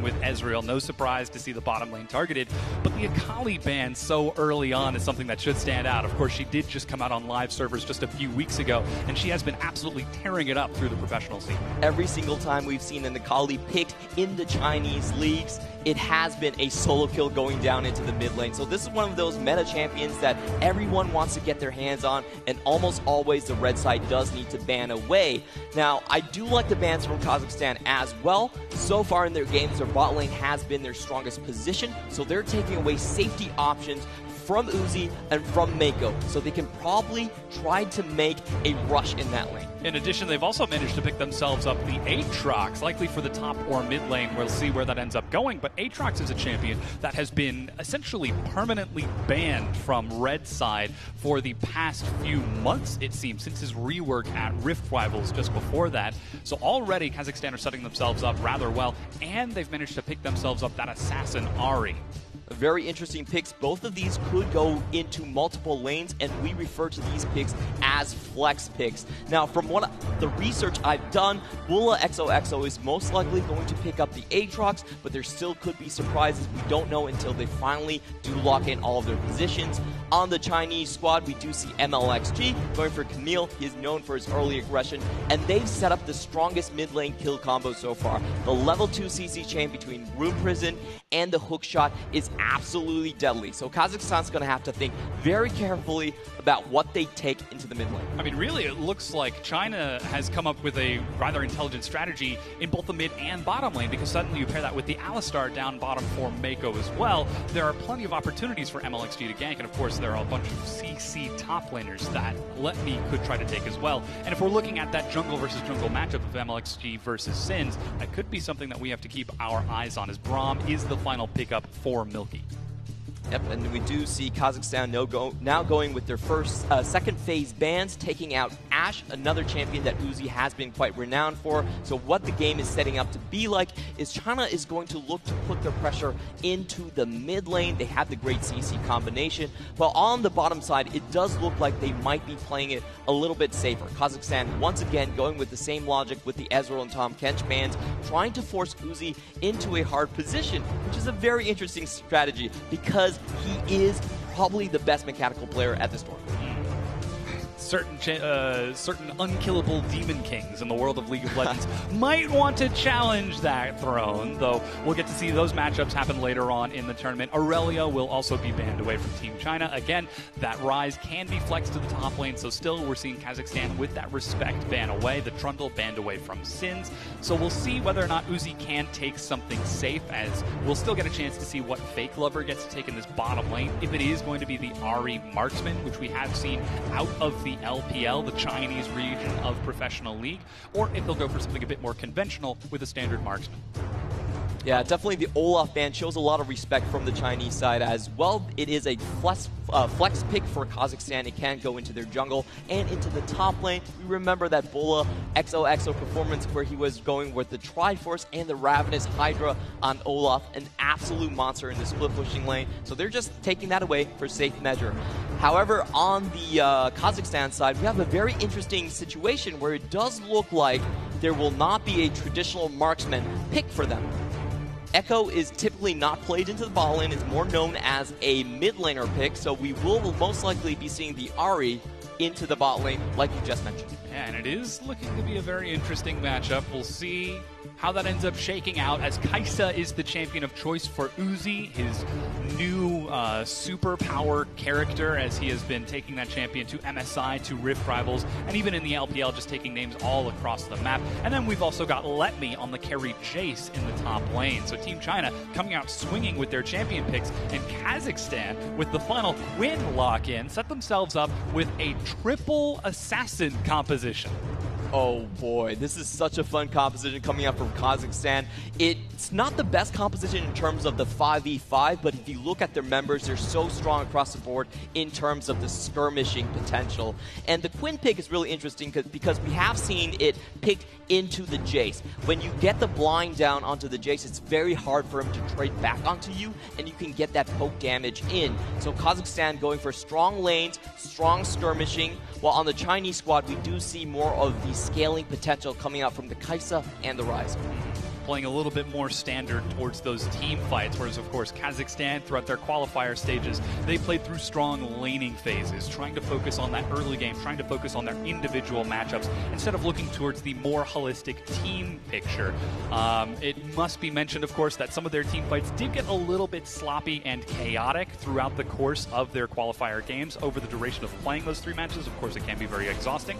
along with Ezreal. No surprise to see the bottom lane targeted, but the Akali ban so early on is something that should stand out. Of course, she did just come out on live servers just a few weeks ago, and she has been absolutely tearing it up through the professional scene. Every single time we've seen an Akali picked in the Chinese leagues, it has been a solo kill going down into the mid lane. So this is one of those meta champions that everyone wants to get their hands on, and almost always the red side does need to ban away. Now, I do like the bans from Kazakhstan as well. So far in their games, their bot lane has been their strongest position, so they're taking away safety options from Uzi and from Mako, so they can probably try to make a rush in that lane. In addition, they've also managed to pick themselves up the Aatrox, likely for the top or mid lane. We'll see where that ends up going, but Aatrox is a champion that has been essentially permanently banned from red side for the past few months, it seems, since his rework at Rift Rivals just before that. So already Kazakhstan are setting themselves up rather well, and they've managed to pick themselves up that assassin Ahri. Very interesting picks. Both of these could go into multiple lanes, and we refer to these picks as flex picks. Now, from what the research I've done, Bulla XOXO is most likely going to pick up the Aatrox, but there still could be surprises. We don't know until they finally do lock in all of their positions. On the Chinese squad, we do see MLXG going for Camille. He is known for his early aggression, and they've set up the strongest mid lane kill combo so far. The level 2 CC chain between Rune Prison and the hook shot is absolutely deadly. So Kazakhstan's going to have to think very carefully about what they take into the mid lane. I mean, really, it looks like China has come up with a rather intelligent strategy in both the mid and bottom lane, because suddenly you pair that with the Alistar down bottom for Mako as well. There are plenty of opportunities for MLXG to gank, and of course, there are a bunch of CC top laners that Let Me could try to take as well. And if we're looking at that jungle versus jungle matchup of MLXG versus Sins, that could be something that we have to keep our eyes on, as Braum is the final pickup for Milky. Yep, and we do see Kazakhstan now going with their second phase bans, taking out Ashe, another champion that Uzi has been quite renowned for. So what the game is setting up to be like is China is going to look to put their pressure into the mid lane. They have the great CC combination, while on the bottom side, it does look like they might be playing it a little bit safer. Kazakhstan, once again, going with the same logic with the Ezreal and Tahm Kench bans, trying to force Uzi into a hard position, which is a very interesting strategy because he is probably the best mechanical player at this tournament. Certain unkillable demon kings in the world of League of Legends might want to challenge that throne, though we'll get to see those matchups happen later on in the tournament. Aurelia will also be banned away from Team China. Again, that Rise can be flexed to the top lane, so still we're seeing Kazakhstan with that Respect ban away, the Trundle banned away from Sins. So we'll see whether or not Uzi can take something safe, as we'll still get a chance to see what Fake Lover gets to take in this bottom lane. If it is going to be the Ahri Marksman, which we have seen out of the LPL, the Chinese region of Professional League, or if they'll go for something a bit more conventional with a standard marksman. Yeah, definitely the Olaf ban shows a lot of respect from the Chinese side as well. It is a flex pick for Kazakhstan. It can go into their jungle and into the top lane. We remember that Bulla XOXO performance where he was going with the Triforce and the Ravenous Hydra on Olaf, an absolute monster in the split pushing lane. So they're just taking that away for safe measure. However, on the Kazakhstan side, we have a very interesting situation where it does look like there will not be a traditional marksman pick for them. Echo is typically not played into the bot lane, is more known as a mid laner pick, so we will most likely be seeing the Ahri into the bot lane, like you just mentioned. Yeah, and it is looking to be a very interesting matchup. We'll see how that ends up shaking out, as Kai'Sa is the champion of choice for Uzi, his new superpower character, as he has been taking that champion to MSI, to Rift Rivals, and even in the LPL, just taking names all across the map. And then we've also got Let Me on the carry Jace in the top lane. So Team China coming out swinging with their champion picks, and Kazakhstan, with the final Quinn lock-in, set themselves up with a triple assassin composition. Oh boy, this is such a fun composition coming up from Kazakhstan. It's not the best composition in terms of the 5v5, but if you look at their members, they're so strong across the board in terms of the skirmishing potential. And the Quinn pick is really interesting because we have seen it picked into the Jace. When you get the blind down onto the Jace, it's very hard for him to trade back onto you, and you can get that poke damage in. So Kazakhstan going for strong lanes, strong skirmishing, while on the Chinese squad, we do see more of the scaling potential coming out from the Kai'Sa and the Rise. playing a little bit more standard towards those team fights, whereas of course Kazakhstan throughout their qualifier stages, they played through strong laning phases, trying to focus on that early game, trying to focus on their individual matchups instead of looking towards the more holistic team picture. It must be mentioned, of course, that some of their team fights did get a little bit sloppy and chaotic throughout the course of their qualifier games over the duration of playing those 3 matches. Of course, it can be very exhausting.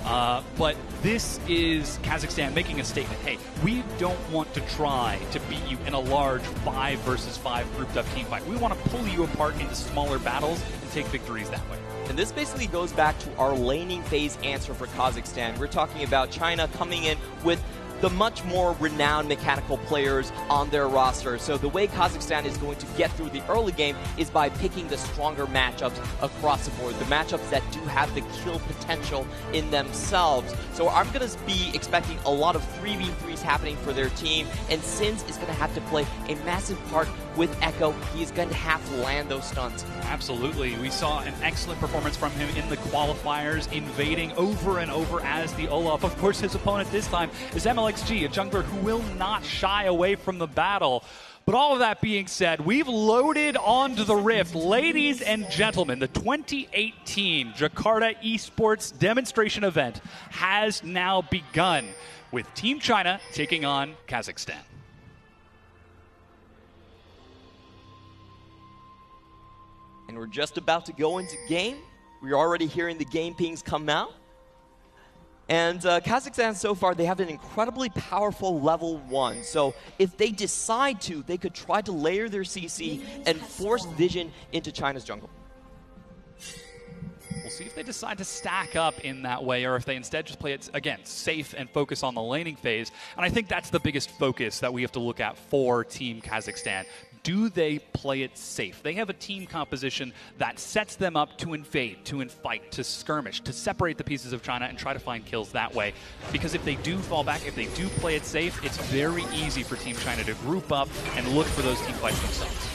But this is Kazakhstan making a statement. Hey, we don't want to try to beat you in a large 5 versus 5 grouped up team fight. We want to pull you apart into smaller battles and take victories that way. And this basically goes back to our laning phase answer for Kazakhstan. We're talking about China coming in with the much more renowned mechanical players on their roster. So the way Kazakhstan is going to get through the early game is by picking the stronger matchups across the board, the matchups that do have the kill potential in themselves. So I'm going to be expecting a lot of 3v3s happening for their team, and Sins is going to have to play a massive part with Echo. He's going to have to land those stunts. Absolutely. We saw an excellent performance from him in the qualifiers, invading over and over as the Olaf. Of course, his opponent this time is MLXG, a jungler who will not shy away from the battle. But all of that being said, we've loaded onto the Rift. Ladies and gentlemen, the 2018 Jakarta Esports demonstration event has now begun with Team China taking on Kazakhstan. And we're just about to go into game. We're already hearing the game pings come out. And Kazakhstan so far, they have an incredibly powerful level 1. So if they decide to, they could try to layer their CC and force vision into China's jungle. We'll see if they decide to stack up in that way, or if they instead just play it, again, safe and focus on the laning phase. And I think that's the biggest focus that we have to look at for Team Kazakhstan. Do they play it safe? They have a team composition that sets them up to invade, to fight, to skirmish, to separate the pieces of China and try to find kills that way. Because if they do fall back, if they do play it safe, it's very easy for Team China to group up and look for those team fights themselves.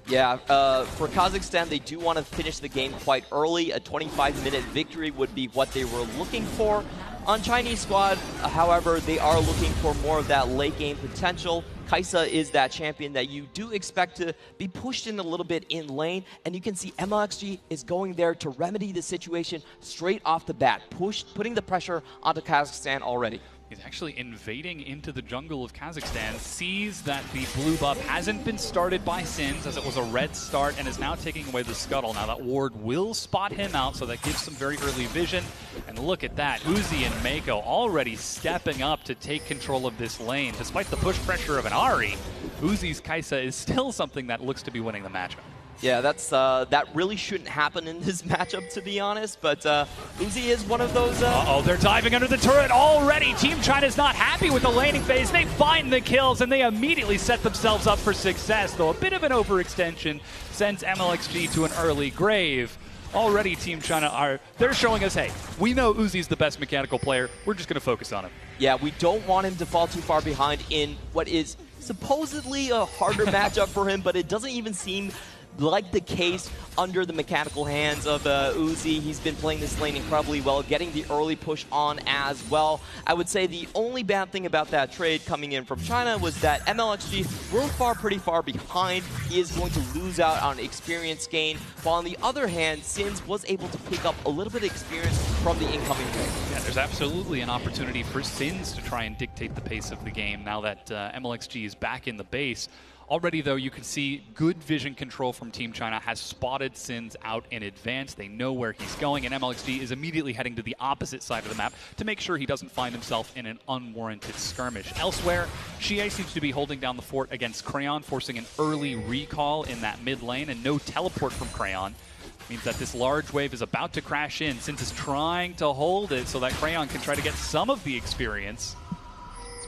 Yeah, for Kazakhstan, they do want to finish the game quite early. A 25-minute victory would be what they were looking for. On Chinese squad, however, they are looking for more of that late game potential. Kaisa is that champion that you do expect to be pushed in a little bit in lane, and you can see MLXG is going there to remedy the situation straight off the bat, putting the pressure onto Kazakhstan already. He's actually invading into the jungle of Kazakhstan, sees that the blue buff hasn't been started by Sins, as it was a red start, and is now taking away the scuttle. Now that ward will spot him out, so that gives some very early vision. And look at that, Uzi and Mako already stepping up to take control of this lane. Despite the push pressure of an Ahri, Uzi's Kaisa is still something that looks to be winning the matchup. Yeah, that really shouldn't happen in this matchup, to be honest, but Uzi is one of those... Uh-oh, they're diving under the turret already. Team China's not happy with the laning phase. They find the kills, and they immediately set themselves up for success, though a bit of an overextension sends MLXG to an early grave. Already Team China they're showing us, hey, we know Uzi's the best mechanical player. We're just going to focus on him. Yeah, we don't want him to fall too far behind in what is supposedly a harder matchup for him, but it doesn't even seem like the case under the mechanical hands of Uzi. He's been playing this lane incredibly well, getting the early push on as well. I would say the only bad thing about that trade coming in from China was that MLXG will pretty far behind. He is going to lose out on experience gain, while on the other hand, Sins was able to pick up a little bit of experience from the incoming wave. Yeah, there's absolutely an opportunity for Sins to try and dictate the pace of the game now that MLXG is back in the base. Already, though, you can see good vision control from Team China has spotted Sins out in advance. They know where he's going, and MLXG is immediately heading to the opposite side of the map to make sure he doesn't find himself in an unwarranted skirmish. Elsewhere, Xie seems to be holding down the fort against Crayon, forcing an early recall in that mid lane, and no teleport from Crayon. Means that this large wave is about to crash in. Sins is trying to hold it so that Crayon can try to get some of the experience.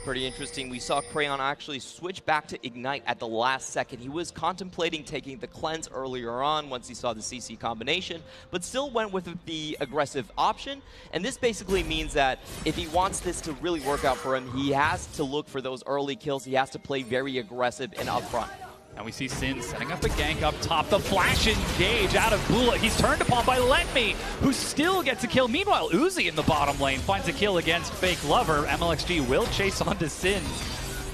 Pretty interesting. We saw Crayon actually switch back to Ignite at the last second. He was contemplating taking the cleanse earlier on once he saw the CC combination, but still went with the aggressive option. And this basically means that if he wants this to really work out for him, he has to look for those early kills. He has to play very aggressive and upfront. And we see Sin setting up a gank up top. The flash engage out of Bula. He's turned upon by Letme, who still gets a kill. Meanwhile, Uzi in the bottom lane finds a kill against Fake Lover. MLXG will chase onto Sin.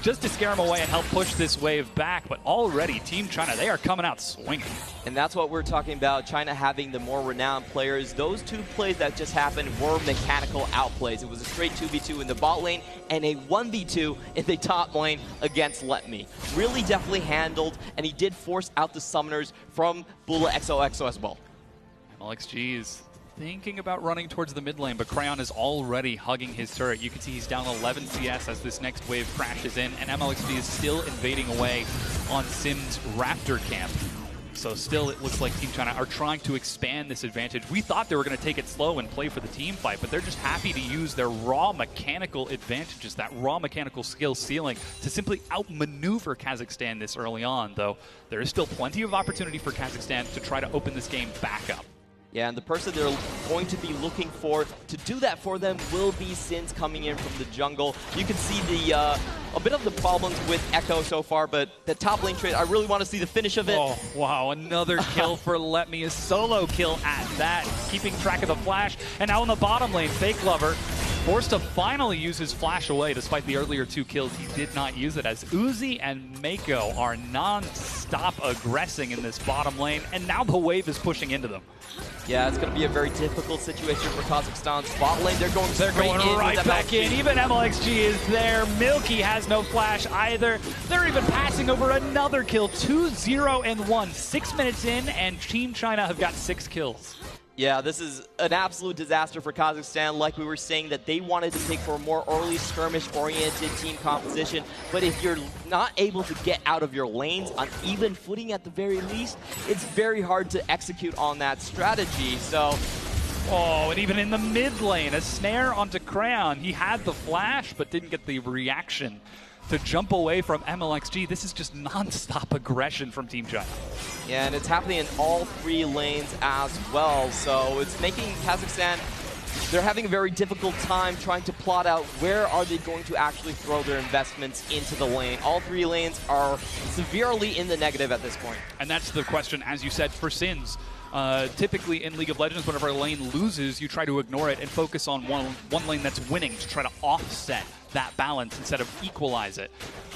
just to scare him away and help push this wave back. But already, Team China, they are coming out swinging. And that's what we're talking about, China having the more renowned players. Those two plays that just happened were mechanical outplays. It was a straight 2v2 in the bot lane and a 1v2 in the top lane against Let Me. Really definitely handled, and he did force out the summoners from Bula XOXO as well. MLXG is thinking about running towards the mid lane, but Crayon is already hugging his turret. You can see he's down 11 CS as this next wave crashes in, and MLXG is still invading away on Sim's Raptor camp. So still, it looks like Team China are trying to expand this advantage. We thought they were going to take it slow and play for the team fight, but they're just happy to use their raw mechanical advantages, that raw mechanical skill ceiling, to simply outmaneuver Kazakhstan this early on, though there is still plenty of opportunity for Kazakhstan to try to open this game back up. Yeah, and the person they're going to be looking for to do that for them will be Sins coming in from the jungle. You can see the a bit of the problems with Echo so far, but the top lane trade, I really want to see the finish of it. Oh, wow, another kill for Let Me, a solo kill at that, keeping track of the flash. And now in the bottom lane, Fake Lover forced to finally use his flash away. Despite the earlier 2 kills, he did not use it, as Uzi and Mako are non-stop aggressing in this bottom lane, and now the wave is pushing into them. Yeah, it's going to be a very difficult situation for Kazakhstan's bot lane. They're going right back in. Even MLXG is there. Milky has no flash either. They're even passing over another kill. 2-0-1. 6 minutes in, and Team China have got 6 kills. Yeah, this is an absolute disaster for Kazakhstan. Like we were saying, that they wanted to take for a more early skirmish-oriented team composition. But if you're not able to get out of your lanes on even footing at the very least, it's very hard to execute on that strategy. So, oh, and even in the mid lane, a snare onto Crayon. He had the flash, but didn't get the reaction to jump away from MLXG. This is just non-stop aggression from Team China. Yeah, and it's happening in all 3 lanes as well. So it's making Kazakhstan, they're having a very difficult time trying to plot out where are they going to actually throw their investments into the lane. All 3 lanes are severely in the negative at this point. And that's the question, as you said, for Sins. Typically in League of Legends, whenever a lane loses, you try to ignore it and focus on one lane that's winning to try to offset that balance instead of equalize it.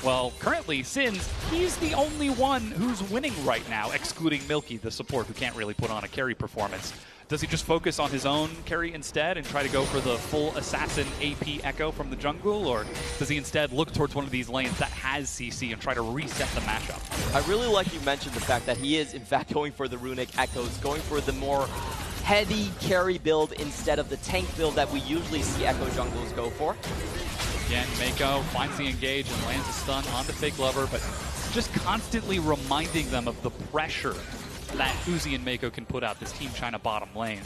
Well, currently, Sins, he's the only one who's winning right now, excluding Milky, the support, who can't really put on a carry performance. Does he just focus on his own carry instead and try to go for the full assassin AP Echo from the jungle, or does he instead look towards one of these lanes that has CC and try to reset the matchup? I really like you mentioned the fact that he is, in fact, going for the runic Echoes, going for the more heavy carry build instead of the tank build that we usually see Echo jungles go for. Again, Mako finds the engage and lands a stun onto Fake Lover, but just constantly reminding them of the pressure that Uzi and Mako can put out this Team China bottom lane.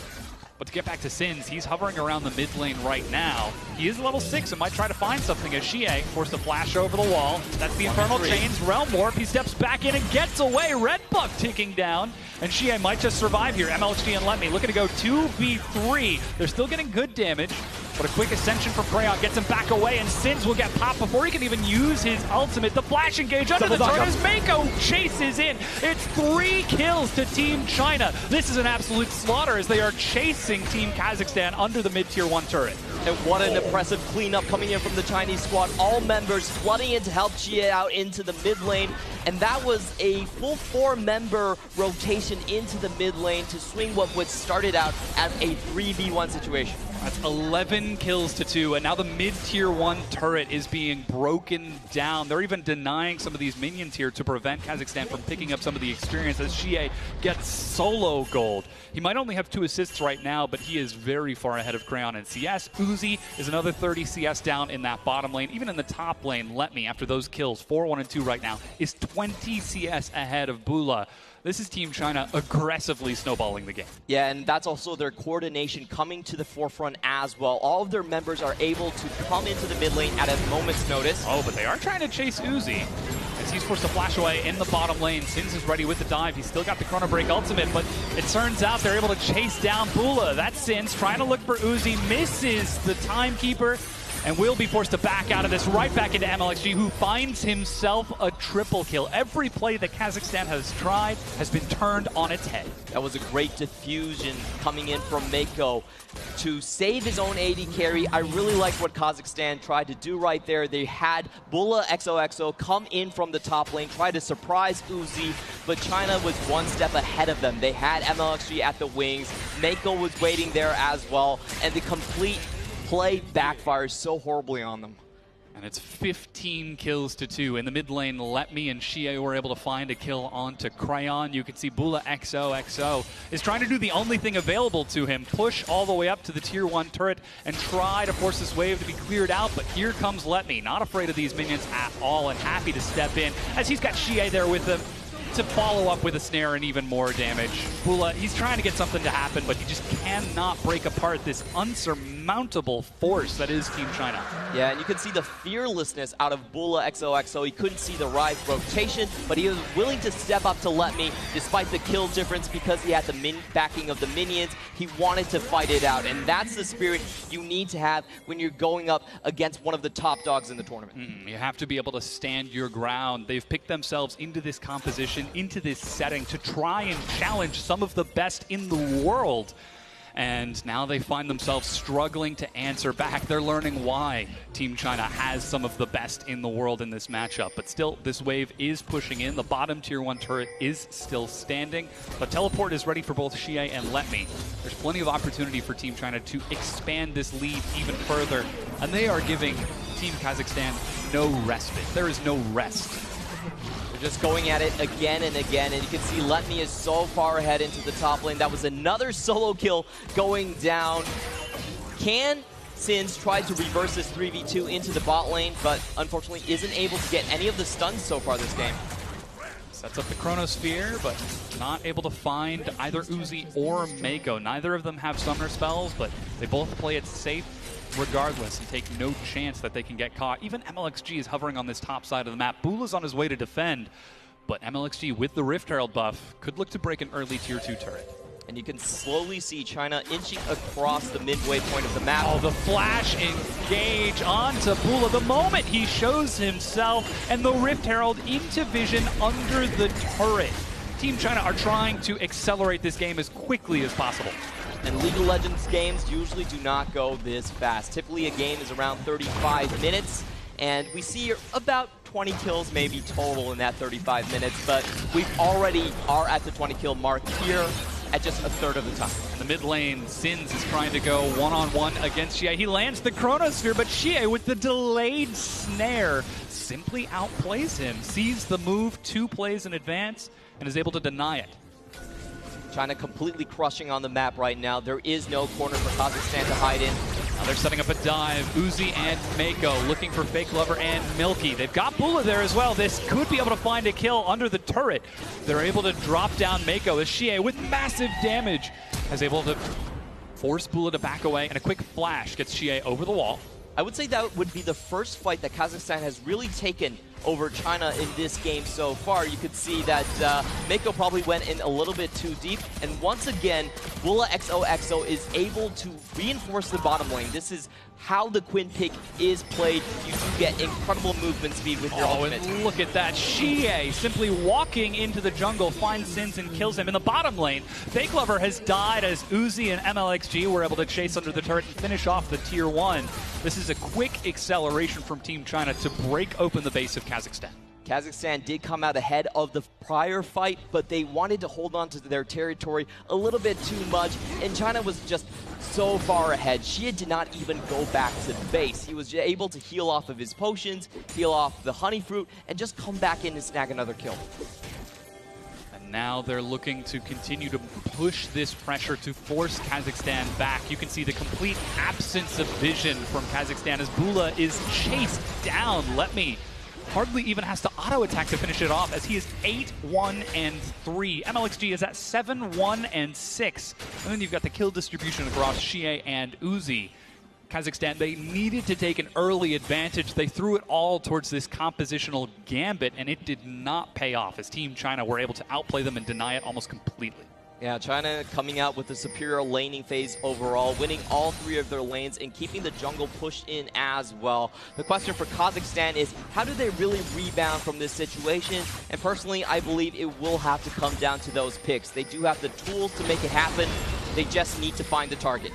But to get back to Sins, he's hovering around the mid lane right now. He is level 6 and might try to find something as Xie forced to flash over the wall. That's the Infernal Chains, Realm Warp. He steps back in and gets away. Red buff ticking down, and Xie might just survive here. MLXG and Let Me looking to go 2v3. They're still getting good damage, but a quick ascension from Crayon gets him back away, and Sins will get popped before he can even use his ultimate. The flash engage under the turret as Mako chases in. It's 3 kills to Team China. This is an absolute slaughter as they are chasing Team Kazakhstan under the mid-tier 1 turret. And what an impressive cleanup coming in from the Chinese squad. All members flooding in to help Xie out into the mid lane. And that was a full 4-member rotation into the mid lane to swing what was started out as a 3v1 situation. That's 11 kills to 2, and now the mid-tier 1 turret is being broken down. They're even denying some of these minions here to prevent Kazakhstan from picking up some of the experience as Xie gets solo gold. He might only have 2 assists right now, but he is very far ahead of Crayon in CS. Uzi is another 30 CS down in that bottom lane. Even in the top lane, Let Me, after those kills, 4-1 and 2 right now, is 20 CS ahead of Bula. This is Team China aggressively snowballing the game. Yeah, and that's also their coordination coming to the forefront as well. All of their members are able to come into the mid lane at a moment's notice. Oh, but they are trying to chase Uzi as he's forced to flash away in the bottom lane. Sins is ready with the dive. He's still got the Chrono Break ultimate, but it turns out they're able to chase down Bula. That's Sins trying to look for Uzi, misses the Timekeeper. and will be forced to back out of this, right back into MLXG, who finds himself a triple kill. Every play that Kazakhstan has tried has been turned on its head. That was a great diffusion coming in from Mako to save his own AD carry. I really like what Kazakhstan tried to do right there. They had Bula XOXO come in from the top lane, try to surprise Uzi, but China was one step ahead of them. They had MLXG at the wings. Mako was waiting there as well, and the complete play backfires so horribly on them. And it's 15 kills to 2. In the mid lane, Letme and Xie were able to find a kill onto Crayon. You can see Bula XOXO is trying to do the only thing available to him, push all the way up to the tier 1 turret and try to force this wave to be cleared out. But here comes Letme, not afraid of these minions at all and happy to step in as he's got Xie there with him to follow up with a snare and even more damage. Bula, he's trying to get something to happen, but he just cannot break apart this unsurmountable force that is Team China. Yeah, and you can see the fearlessness out of Bula XOXO. He couldn't see the Rise rotation, but he was willing to step up to Letme despite the kill difference because he had the backing of the minions. He wanted to fight it out, and that's the spirit you need to have when you're going up against one of the top dogs in the tournament. You have to be able to stand your ground. They've picked themselves into this composition, into this setting to try and challenge some of the best in the world. And now they find themselves struggling to answer back. They're learning why Team China has some of the best in the world in this matchup. But still, this wave is pushing in. The bottom tier 1 turret is still standing. But teleport is ready for both Xie and Letme. There's plenty of opportunity for Team China to expand this lead even further. And they are giving Team Kazakhstan no respite. There is no rest. They're just going at it again and again, and you can see Letme is so far ahead into the top lane. That was another solo kill going down. Can Sins tried to reverse this 3v2 into the bot lane, but unfortunately isn't able to get any of the stuns so far this game. Sets up the Chronosphere, but not able to find either Uzi or Mako. Neither of them have summoner spells, but they both play it safe regardless and take no chance that they can get caught. Even MLXG is hovering on this top side of the map. Bula's on his way to defend, but MLXG with the Rift Herald buff could look to break an early tier 2 turret. And you can slowly see China inching across the midway point of the map. Oh, the flash engage onto Bula the moment he shows himself, and the Rift Herald into vision under the turret. Team China are trying to accelerate this game as quickly as possible. And League of Legends games usually do not go this fast. Typically a game is around 35 minutes, and we see about 20 kills maybe total in that 35 minutes, but we already are at the 20 kill mark here at just a third of the time. In the mid lane, Sins is trying to go one-on-one against Xie. He lands the Chronosphere, but Xie with the delayed snare simply outplays him, sees the move 2 plays in advance, and is able to deny it. China completely crushing on the map right now. There is no corner for Kazakhstan to hide in. Now they're setting up a dive. Uzi and Mako looking for Fake Lover and Milky. They've got Bula there as well. This could be able to find a kill under the turret. They're able to drop down Mako as Xie with massive damage is able to force Bula to back away, and a quick flash gets Xie over the wall. I would say that would be the first fight that Kazakhstan has really taken over China in this game so far. You could see that Mako probably went in a little bit too deep, and once again, Bula XOXO is able to reinforce the bottom lane. This is how the Quinn pick is played. You do get incredible movement speed with your ultimate. And look at that. Xie simply walking into the jungle, finds Sins and kills him. In the bottom lane, Fake Lover has died as Uzi and MLXG were able to chase under the turret and finish off the tier 1. This is a quick acceleration from Team China to break open the base of Kazakhstan. Kazakhstan did come out ahead of the prior fight, but they wanted to hold on to their territory a little bit too much, and China was just so far ahead. Xie did not even go back to the base. He was able to heal off of his potions, heal off the honey fruit, and just come back in and snag another kill. And now they're looking to continue to push this pressure to force Kazakhstan back. You can see the complete absence of vision from Kazakhstan as Bula is chased down. Letme hardly even has to auto-attack to finish it off as he is 8-1-3. MLXG is at 7-1-6. And then you've got the kill distribution across Xie and Uzi. Kazakhstan, they needed to take an early advantage. They threw it all towards this compositional gambit, and it did not pay off as Team China were able to outplay them and deny it almost completely. Yeah, China coming out with a superior laning phase overall, winning all 3 of their lanes and keeping the jungle pushed in as well. The question for Kazakhstan is, how do they really rebound from this situation? And personally, I believe it will have to come down to those picks. They do have the tools to make it happen. They just need to find the target.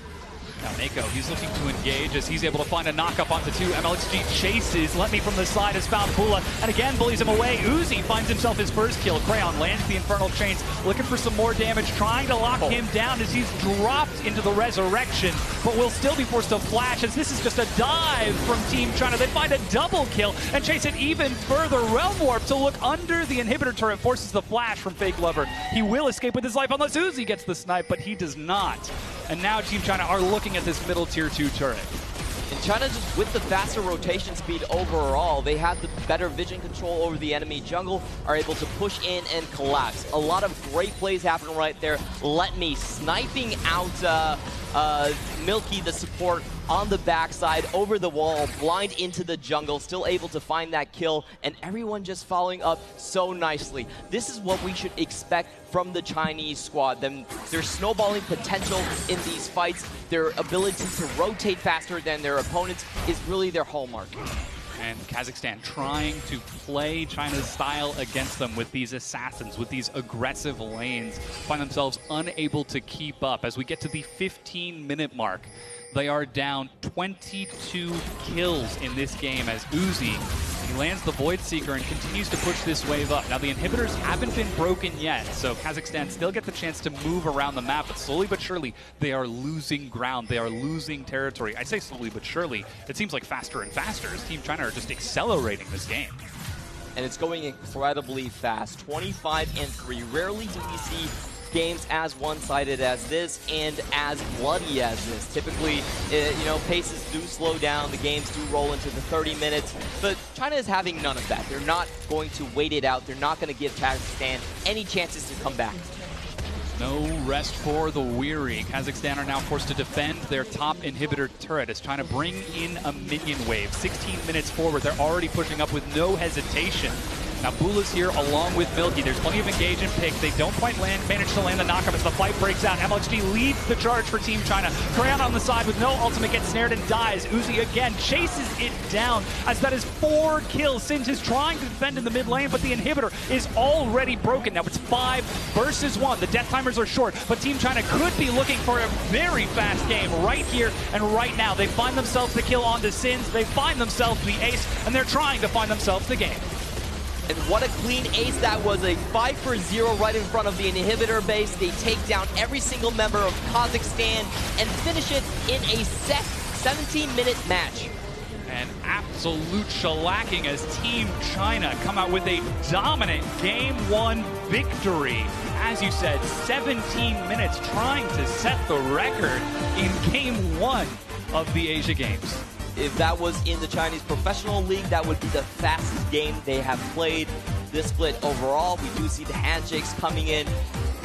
Now Mako, he's looking to engage as he's able to find a knock-up onto 2. MLXG chases. Let Me from the side has found Bula, and again bullies him away. Uzi finds himself his first kill. Crayon lands the Infernal Chains, looking for some more damage, trying to lock him down as he's dropped into the Resurrection, but will still be forced to flash as this is just a dive from Team China. They find a double kill and chase it even further. Realm Warp to look under the inhibitor turret, forces the flash from Fake Lover. He will escape with his life unless Uzi gets the snipe, but he does not. And now Team China are looking at this middle tier 2 turret. And China, just with the faster rotation speed overall, they have the better vision control over the enemy jungle, are able to push in and collapse. A lot of great plays happen right there. Let Me sniping out Milky, the support, on the backside, over the wall, blind into the jungle, still able to find that kill, and everyone just following up so nicely. This is what we should expect from the Chinese squad. Their snowballing potential in these fights, their ability to rotate faster than their opponents is really their hallmark. And Kazakhstan trying to play China's style against them with these assassins, with these aggressive lanes, find themselves unable to keep up. As we get to the 15-minute mark, they are down 22 kills in this game as Uzi, he lands the Void Seeker and continues to push this wave up. Now the inhibitors haven't been broken yet, so Kazakhstan still get the chance to move around the map, but slowly but surely they are losing ground, they are losing territory. I say slowly but surely, it seems like faster and faster as Team China are just accelerating this game. And it's going incredibly fast, 25-3. Rarely do we see games as one-sided as this and as bloody as this. Typically, paces do slow down, the games do roll into the 30 minutes, but China is having none of that. They're not going to wait it out. They're not going to give Kazakhstan any chances to come back. No rest for the weary. Kazakhstan are now forced to defend their top inhibitor turret as China bring in a minion wave. 16 minutes forward, they're already pushing up with no hesitation. Now Bula's here along with Milky. There's plenty of engage and pick. They don't quite manage to land the knockup as the fight breaks out. MLXG leads the charge for Team China. Crayon on the side with no ultimate gets snared and dies. Uzi again chases it down as that is 4 kills. Singe is trying to defend in the mid lane, but the inhibitor is already broken. Now it's 5 versus 1. The death timers are short, but Team China could be looking for a very fast game right here and right now. They find themselves the kill onto Sins. They find themselves the ace, and they're trying to find themselves the game. And what a clean ace that was, a 5-for-0 right in front of the inhibitor base. They take down every single member of Kazakhstan and finish it in a 17-minute match. An absolute shellacking as Team China come out with a dominant Game 1 victory. As you said, 17 minutes trying to set the record in Game 1 of the Asia Games. If that was in the Chinese professional league, that would be the fastest game they have played this split overall. We do see the handshakes coming in.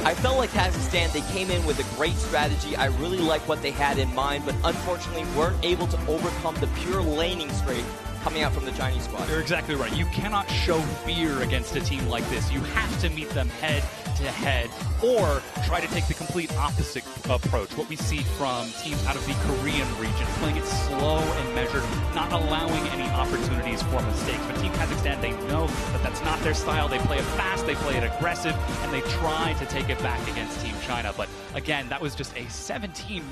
I felt like Kazakhstan, they came in with a great strategy. I really like what they had in mind, but unfortunately weren't able to overcome the pure laning straight coming out from the Chinese squad. You're exactly right. You cannot show fear against a team like this. You have to meet them head to head or try to take the complete opposite approach. What we see from teams out of the Korean region, playing it slow and measured, not allowing any opportunities for mistakes. But Team Kazakhstan, they know that that's not their style. They play it fast, they play it aggressive, and they try to take it back against Team China. But again, that was just a 17-minute